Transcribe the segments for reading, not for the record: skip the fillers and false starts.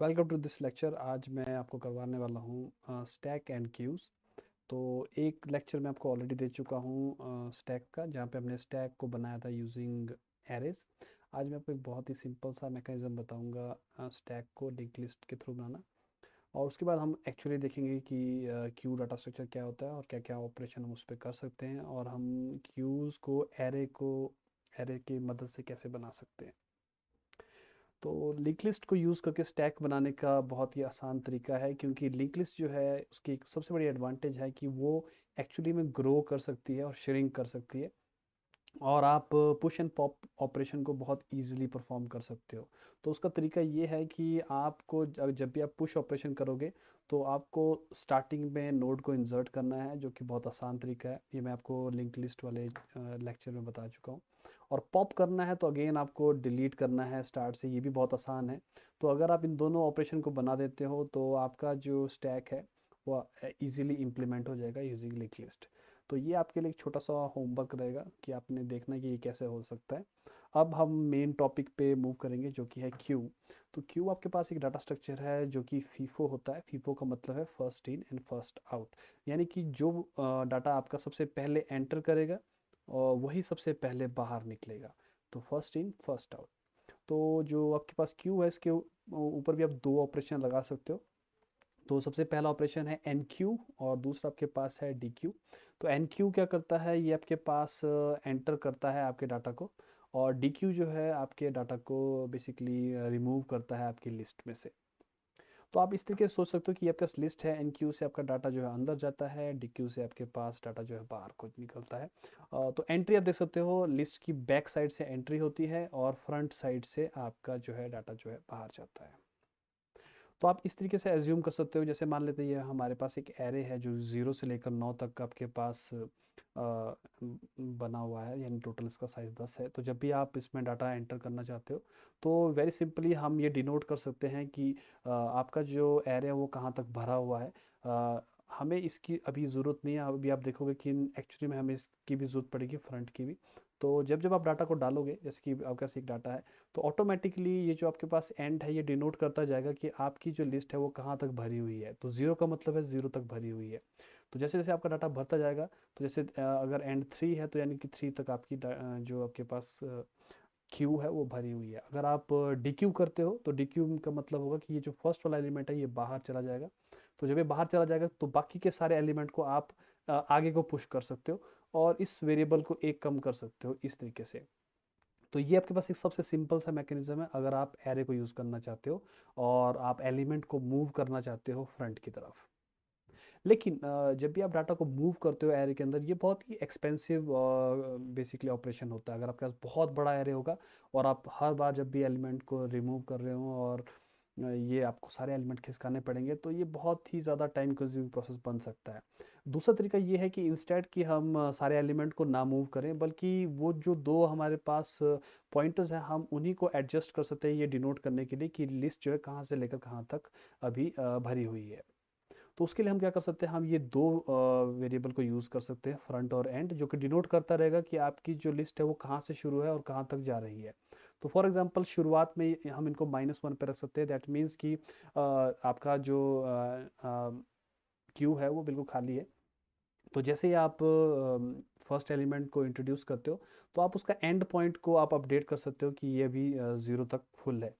Welcome to this lecture. आज मैं आपको करवाने वाला हूँ स्टैक एंड क्यूज़। तो एक लेक्चर मैं आपको ऑलरेडी दे चुका हूँ स्टैक का, जहाँ पे हमने स्टैक को बनाया था यूजिंग एरेज। आज मैं आपको एक बहुत ही सिंपल सा मैकेनिज्म बताऊंगा स्टैक को लिंक लिस्ट के थ्रू बनाना। और उसके बाद हम एक्चुअली देखेंगे कि क्यू डाटा स्ट्रक्चर क्या होता है और क्या क्या ऑपरेशन हम उस पर कर सकते हैं, और हम क्यूज़ को एरे की मदद से कैसे बना सकते हैं। तो लिंक लिस्ट को यूज़ करके स्टैक बनाने का बहुत ही आसान तरीका है, क्योंकि लिंक लिस्ट जो है उसकी एक सबसे बड़ी एडवांटेज है कि वो एक्चुअली में ग्रो कर सकती है और श्रिंक कर सकती है, और आप पुश एंड पॉप ऑपरेशन को बहुत इजीली परफॉर्म कर सकते हो। तो उसका तरीका ये है कि आपको जब भी आप पुश ऑपरेशन करोगे तो आपको स्टार्टिंग में नोड को इंसर्ट करना है, जो कि बहुत आसान तरीका है। ये मैं आपको लिंक लिस्ट वाले लेक्चर में बता चुका हूँ। और पॉप करना है तो अगेन आपको डिलीट करना है स्टार्ट से, ये भी बहुत आसान है। तो अगर आप इन दोनों ऑपरेशन को बना देते हो तो आपका जो स्टैक है वो इजीली इम्प्लीमेंट हो जाएगा यूजिंग लिंक लिस्ट। तो ये आपके लिए एक छोटा सा होमवर्क रहेगा कि आपने देखना है कि ये कैसे हो सकता है। अब हम मेन टॉपिक पे मूव करेंगे, जो कि है क्यू। तो क्यू आपके पास एक डाटा स्ट्रक्चर है जो कि फीफो होता है। फीफो का मतलब है first in and first out, यानी कि जो डाटा आपका सबसे पहले एंटर करेगा और वही सबसे पहले बाहर निकलेगा। तो फर्स्ट इन फर्स्ट आउट। तो जो आपके पास क्यू है, इसके ऊपर भी आप दो ऑपरेशन लगा सकते हो। तो सबसे पहला ऑपरेशन है एन क्यू और दूसरा आपके पास है डी क्यू। तो एन क्यू क्या करता है, ये आपके पास एंटर करता है आपके डाटा को, और डी क्यू जो है आपके डाटा को बेसिकली रिमूव करता है आपकी लिस्ट में से। तो आप इस तरीके से सोच सकते हो कि ये आपका लिस्ट है, एन क्यू से आपका डाटा जो है अंदर जाता है, डी क्यू से आपके पास डाटा जो है बाहर को निकलता है। तो एंट्री आप देख सकते हो, लिस्ट की बैक साइड से एंट्री होती है और फ्रंट साइड से आपका जो है डाटा जो है बाहर जाता है। तो आप इस तरीके से एज्यूम कर सकते हो, जैसे मान लेते हैं ये हमारे पास एक एरे है जो 0 से लेकर 9 तक आपके पास बना हुआ है, यानी टोटल इसका साइज 10 है। तो जब भी आप इसमें डाटा एंटर करना चाहते हो तो वेरी सिंपली हम ये डिनोट कर सकते हैं कि आपका जो एरे है वो कहाँ तक भरा हुआ है। अ, हमें इसकी अभी ज़रूरत नहीं है, अभी आप देखोगे कि एक्चुअली में हमें इसकी भी ज़रूरत पड़ेगी, फ्रंट की भी। तो जब जब आप डाटा को डालोगे, जैसे कि आपके पास एक डाटा है, तो ऑटोमेटिकली ये जो आपके पास एंड है ये डिनोट करता जाएगा कि आपकी जो लिस्ट है वो कहाँ तक भरी हुई है। तो जीरो का मतलब है जीरो तक भरी हुई है। तो जैसे जैसे आपका डाटा भरता जाएगा, तो जैसे अगर एंड थ्री है तो यानी कि थ्री तक आपकी जो आपके पास क्यू है वो भरी हुई है। अगर आप डी क्यू करते हो तो डी क्यू का मतलब होगा कि ये जो फर्स्ट वाला एलिमेंट है ये बाहर चला जाएगा। तो जब ये बाहर चला जाएगा तो बाकी के सारे एलिमेंट को आप आगे को पुश कर सकते हो और इस वेरिएबल को एक कम कर सकते हो इस तरीके से। तो ये आपके पास एक सबसे सिंपल सा मैकेनिज्म है अगर आप एरे को यूज़ करना चाहते हो और आप एलिमेंट को मूव करना चाहते हो फ्रंट की तरफ। लेकिन जब भी आप डाटा को मूव करते हो एरे के अंदर, ये बहुत ही एक्सपेंसिव बेसिकली ऑपरेशन होता है। अगर आपके पास बहुत बड़ा एरे होगा और आप हर बार जब भी एलिमेंट को रिमूव कर रहे हो और ये आपको सारे एलिमेंट खिसकाने पड़ेंगे, तो ये बहुत ही ज़्यादा टाइम कंज्यूमिंग प्रोसेस बन सकता है। दूसरा तरीका ये है कि इंस्टेड कि हम सारे एलिमेंट को ना मूव करें, बल्कि वो जो दो हमारे पास पॉइंटर्स हैं हम उन्हीं को एडजस्ट कर सकते हैं, ये डिनोट करने के लिए कि लिस्ट जो है कहाँ से लेकर कहाँ तक अभी भरी हुई है। तो उसके लिए हम क्या कर सकते हैं, हम ये दो वेरिएबल को यूज़ कर सकते हैं, फ्रंट और एंड, जो कि डिनोट करता रहेगा कि आपकी जो लिस्ट है वो कहाँ से शुरू है और कहाँ तक जा रही है। तो फॉर एग्जांपल शुरुआत में हम इनको -1 पे रख सकते हैं। दैट मीन्स कि आपका जो क्यू है वो बिल्कुल खाली है। तो जैसे ही आप फर्स्ट एलिमेंट को इंट्रोड्यूस करते हो तो आप उसका एंड पॉइंट को आप अपडेट कर सकते हो कि ये भी 0 तक फुल है।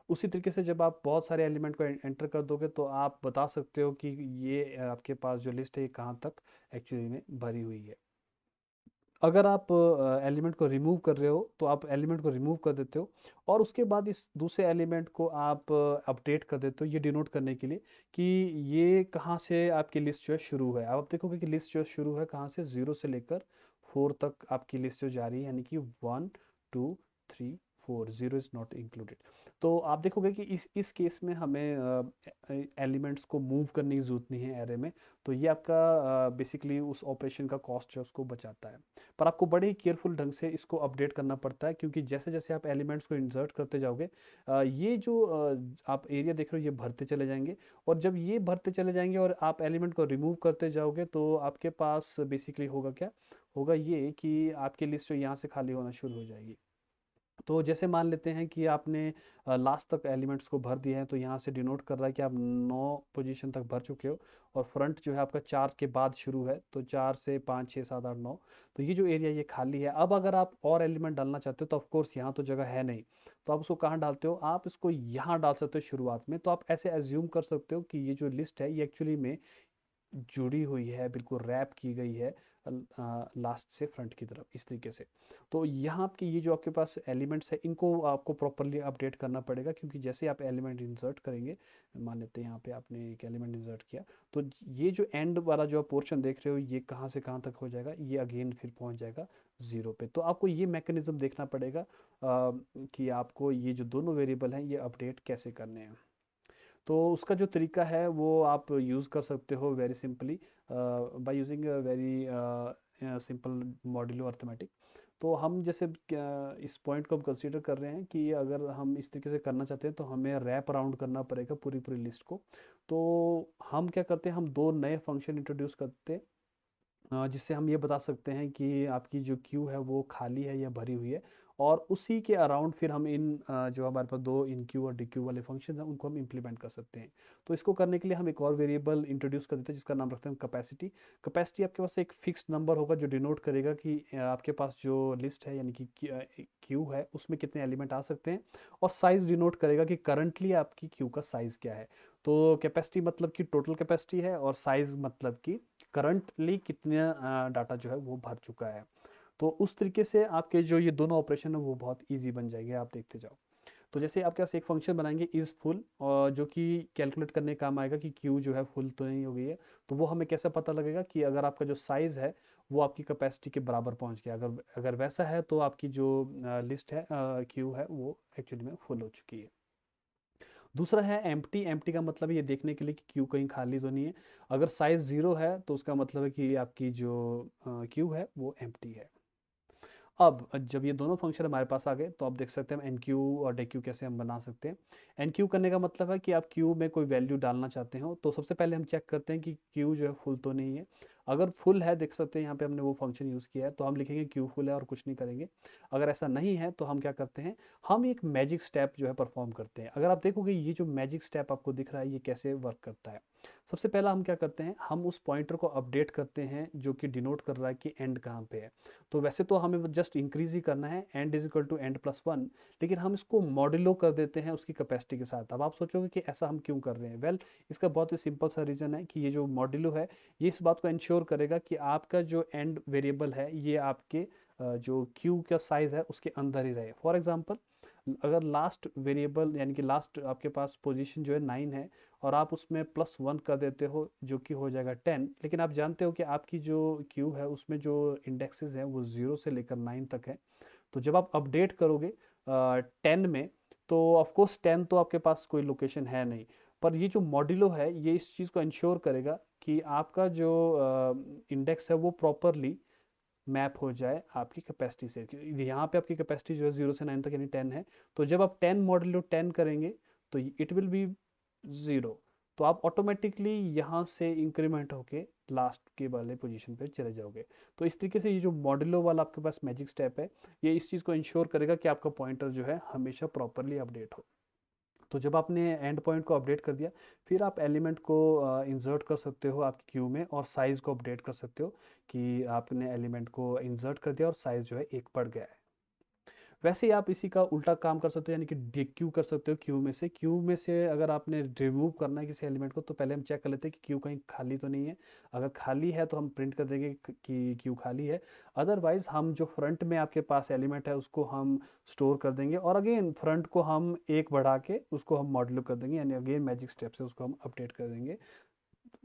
उसी तरीके से जब आप बहुत सारे एलिमेंट को एंटर कर दोगे तो आप बता सकते हो कि ये आपके पास जो लिस्ट है ये कहाँ तक एक्चुअली में भरी हुई है। अगर आप एलिमेंट को रिमूव कर रहे हो तो आप एलिमेंट को रिमूव कर देते हो और उसके बाद इस दूसरे एलिमेंट को आप अपडेट कर देते हो, ये डिनोट करने के लिए कि ये कहाँ से आपकी लिस्ट जो है शुरू है। अब आप देखोगे कि लिस्ट जो शुरू है कहाँ से, 0 से लेकर 4 तक आपकी लिस्ट जो जा रही है, यानी कि 1 2 3 4, 0 इज़ नॉट इंक्लूडेड। तो आप देखोगे कि इस केस में हमें एलिमेंट्स को मूव करने की ज़रूरत नहीं है एरे में। तो ये आपका बेसिकली उस ऑपरेशन का कॉस्ट है उसको बचाता है। पर आपको बड़े ही केयरफुल ढंग से इसको अपडेट करना पड़ता है, क्योंकि जैसे जैसे आप एलिमेंट्स को इंसर्ट करते जाओगे ये जो आप एरिया देख रहे हो ये भरते चले जाएंगे। और जब ये भरते चले जाएंगे और आप एलिमेंट को रिमूव करते जाओगे तो आपके पास बेसिकली होगा क्या, होगा ये कि आपकी लिस्ट जो यहाँ से खाली होना शुरू हो जाएगी। तो जैसे मान लेते हैं कि आपने लास्ट तक एलिमेंट्स को भर दिए हैं, तो यहाँ से डिनोट कर रहा है कि आप 9 पोजीशन तक भर चुके हो, और फ्रंट जो है आपका 4 के बाद शुरू है, तो 4 से 5 6 7 8 9, तो ये जो एरिया ये खाली है। अब अगर आप और एलिमेंट डालना चाहते हो तो ऑफ कोर्स यहाँ तो जगह है नहीं, तो आप उसको कहाँ डालते हो, आप इसको यहाँ डाल सकते हो शुरुआत में। तो आप ऐसे एज्यूम कर सकते हो कि ये जो लिस्ट है ये एक्चुअली में जुड़ी हुई है, बिल्कुल रैप की गई है लास्ट से फ्रंट की तरफ, इस तरीके से। तो यहाँ आपकी ये जो आपके पास एलिमेंट्स है, इनको आपको प्रॉपरली अपडेट करना पड़ेगा, क्योंकि जैसे आप एलिमेंट इंसर्ट करेंगे, मान लेते हैं यहाँ पे आपने एक एलिमेंट इंसर्ट किया, तो ये जो एंड वाला जो आप पोर्शन देख रहे हो, ये कहाँ से कहाँ तक हो जाएगा, ये अगेन फिर पहुँच जाएगा 0 पे। तो आपको ये मैकेनिज्म देखना पड़ेगा कि आपको ये जो दोनों वेरिएबल हैं ये अपडेट कैसे करने हैं। तो उसका जो तरीका है वो आप यूज़ कर सकते हो very simply by using very simple modulo arithmetic. तो हम जैसे इस पॉइंट को हम कंसीडर कर रहे हैं कि अगर हम इस तरीके से करना चाहते हैं तो हमें रैप अराउंड करना पड़ेगा पूरी पूरी लिस्ट को। तो हम क्या करते हैं, हम दो नए फंक्शन इंट्रोड्यूस करते हैं जिससे हम ये बता सकते हैं कि आपकी जो क्यू है वो खाली है या भरी हुई है, और उसी के अराउंड फिर हम इन जो हमारे पास दो इन क्यू और डी क्यू वाले फंक्शन हैं उनको हम इम्प्लीमेंट कर सकते हैं। तो इसको करने के लिए हम एक और वेरिएबल इंट्रोड्यूस कर देते हैं जिसका नाम रखते हैं कैपेसिटी। कैपेसिटी आपके पास एक फिक्स्ड नंबर होगा जो डिनोट करेगा कि आपके पास जो लिस्ट है यानी कि क्यू है उसमें कितने एलिमेंट आ सकते हैं, और साइज डिनोट करेगा कि करंटली आपकी क्यू का साइज क्या है। तो कैपेसिटी मतलब कि टोटल कैपेसिटी है, और साइज मतलब कि करंटली कितना डाटा जो है वो भर चुका है। तो उस तरीके से आपके जो ये दोनों ऑपरेशन है वो बहुत इजी बन जाएंगे, आप देखते जाओ। तो जैसे आपके पास एक फंक्शन बनाएंगे इज़ फुल, और जो कि कैलकुलेट करने का काम आएगा कि क्यू जो है फुल तो नहीं हो गई है। तो वो हमें कैसे पता लगेगा कि अगर आपका जो साइज़ है वो आपकी कैपेसिटी के बराबर पहुंच गया, अगर अगर वैसा है तो आपकी जो लिस्ट है क्यू है वो एक्चुअली में फुल हो चुकी है। दूसरा है एम्प्टी। एम्प्टी का मतलब है ये देखने के लिए कि क्यू कहीं खाली तो नहीं है। अगर साइज 0 है तो उसका मतलब है कि आपकी जो क्यू है वो एम्प्टी है। अब जब ये दोनों फंक्शन हमारे पास आ गए तो आप देख सकते हैं एन क्यू और डे क्यू कैसे हम बना सकते हैं। एन क्यू करने का मतलब है कि आप क्यू में कोई वैल्यू डालना चाहते हो, तो सबसे पहले हम चेक करते हैं कि क्यू जो है फुल तो नहीं है। अगर फुल है, देख सकते हैं यहाँ पे हमने वो फंक्शन यूज़ किया है, तो हम लिखेंगे क्यू फुल है और कुछ नहीं करेंगे। अगर ऐसा नहीं है तो हम क्या करते हैं, हम एक मैजिक स्टेप जो है परफॉर्म करते हैं। अगर आप देखोगे ये जो मैजिक स्टेप आपको दिख रहा है ये कैसे वर्क करता है। सबसे पहला हम क्या करते हैं, हम उस पॉइंटर को अपडेट करते हैं जो कि डिनोट कर रहा है कि एंड कहाँ पे है। तो वैसे तो हमें जस्ट इंक्रीज ही करना है, N is equal to N plus one, लेकिन हम इसको मॉड्यूलो कर देते हैं उसकी कैपेसिटी के साथ। अब आप सोचोगे कि ऐसा हम क्यों कर रहे हैं, वेल इसका बहुत ही सिंपल सा रीज़न है कि ये जो मॉड्यूलो है ये इस बात को इंश्योर करेगा कि आपका जो एंड वेरिएबल है ये आपके जो क्यू का साइज़ है उसके अंदर ही रहे। फॉर एग्जांपल, अगर लास्ट वेरिएबल यानी कि लास्ट आपके पास पोजीशन जो है 9 है, और आप उसमें प्लस वन कर देते हो जो कि हो जाएगा 10, लेकिन आप जानते हो कि आपकी जो क्यू है उसमें जो इंडेक्सेस हैं वो 0 से लेकर 9 तक है। तो जब आप अपडेट करोगे 10 में, तो ऑफकोर्स 10 तो आपके पास कोई लोकेशन है नहीं, पर ये जो मॉड्यूलो है ये इस चीज़ को इंश्योर करेगा कि आपका जो इंडेक्स है वो प्रॉपरली मैप हो जाए आपकी कैपेसिटी से। यहाँ पे आपकी कैपेसिटी जो है 0 से 9 तक यानी 10 है, तो जब आप 10 मॉड्यूलो 10 करेंगे तो इट विल बी 0। तो आप ऑटोमेटिकली यहाँ से इंक्रीमेंट होके लास्ट के वाले पोजीशन पे चले जाओगे। तो इस तरीके से ये जो मॉड्यूलो वाला आपके पास मैजिक स्टेप है ये इस चीज़ को इंश्योर करेगा कि आपका पॉइंटर जो है हमेशा प्रॉपरली अपडेट हो। तो जब आपने एंड पॉइंट को अपडेट कर दिया, फिर आप एलिमेंट को इंसर्ट कर सकते हो आपकी क्यू में, और साइज़ को अपडेट कर सकते हो कि आपने एलिमेंट को इंसर्ट कर दिया और साइज़ जो है एक बढ़ गया है। वैसे ही आप इसी का उल्टा काम कर सकते हो, यानी कि डिक्यू कर सकते हो क्यू में से। क्यू में से अगर आपने रिमूव करना है किसी एलिमेंट को, तो पहले हम चेक कर लेते हैं कि क्यू कहीं खाली तो नहीं है। अगर खाली है तो हम प्रिंट कर देंगे कि क्यू खाली है। अदरवाइज हम जो फ्रंट में आपके पास एलिमेंट है उसको हम स्टोर कर देंगे, और अगेन फ्रंट को हम एक बढ़ा के उसको हम मॉड्यूलो कर देंगे, यानी अगेन मैजिक स्टेप से उसको हम अपडेट कर देंगे।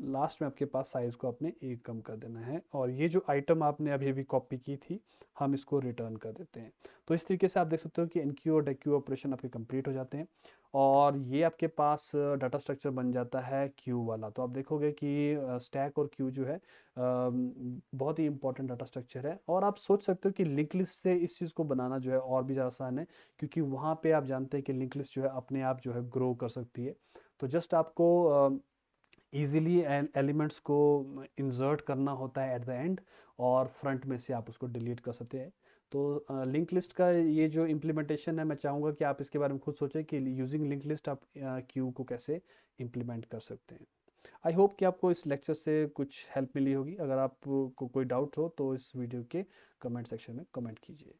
लास्ट में आपके पास साइज़ को आपने एक कम कर देना है, और ये जो आइटम आपने अभी अभी कॉपी की थी हम इसको रिटर्न कर देते हैं। तो इस तरीके से आप देख सकते हो कि एनक्यू और डेक्यू ऑपरेशन आपके कंप्लीट हो जाते हैं, और ये आपके पास डाटा स्ट्रक्चर बन जाता है क्यू वाला। तो आप देखोगे कि स्टैक और क्यू जो है बहुत ही इंपॉर्टेंट डाटा स्ट्रक्चर है, और आप सोच सकते हो कि लिंक लिस्ट से इस चीज़ को बनाना जो है और भी ज़्यादा आसान है, क्योंकि वहाँ पे आप जानते हैं कि लिंक लिस्ट जो है अपने आप जो है ग्रो कर सकती है। तो जस्ट आपको ईज़िली एलिमेंट्स को इंसर्ट करना होता है एट द एंड, और फ्रंट में से आप उसको डिलीट कर सकते हैं। तो लिंक लिस्ट का ये जो इम्प्लीमेंटेशन है, मैं चाहूँगा कि आप इसके बारे में खुद सोचें कि यूजिंग लिंक लिस्ट आप क्यू को कैसे इम्प्लीमेंट कर सकते हैं। आई होप कि आपको इस लेक्चर से कुछ हेल्प मिली होगी। अगर आपको कोई डाउट हो तो इस वीडियो के कमेंट सेक्शन में कमेंट कीजिए।